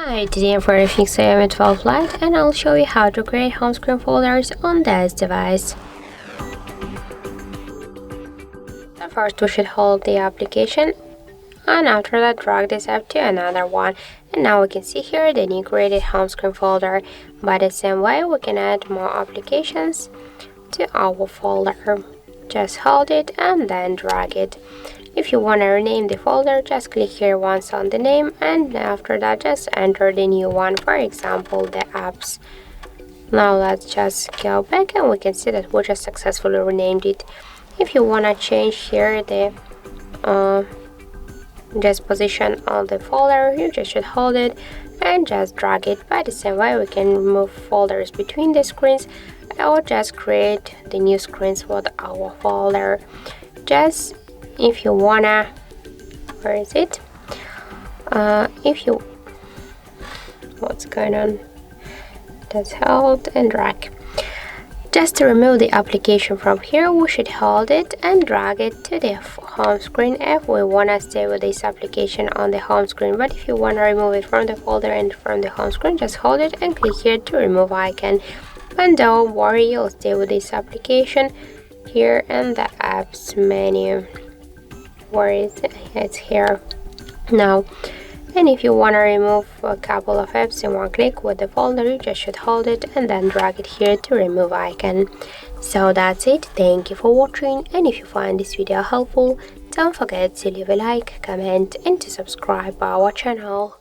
Hi, today I'm reviewing Xiaomi 12 Lite and I'll show you how to create home screen folders on this device. So first we should hold the application and after that drag this app to another one. And now we can see here the new created home screen folder. By the same way we can add more applications to our folder. Just hold it and then drag it. If you want to rename the folder, just click here once on the name and after that just enter the new one, for example the apps. Now let's just go back and we can see that we just successfully renamed it. If you want to change here the just position of the folder, you just should hold it and just drag it. By the same way we can move folders between the screens or just create the new screens for our folder. Just if you wanna, where is it? What's going on? Just hold and drag. Just to remove the application from here, we should hold it and drag it to the home screen if we wanna stay with this application on the home screen. But if you wanna remove it from the folder and from the home screen, just hold it and click here to remove icon. And don't worry, you'll stay with this application here in the apps menu. Where is it? It's here now. And if you want to remove a couple of apps in one click with the folder, you just should hold it and then drag it here to remove icon. So that's it. Thank you for watching, and if you find this video helpful, don't forget to leave a like, comment and to subscribe our channel.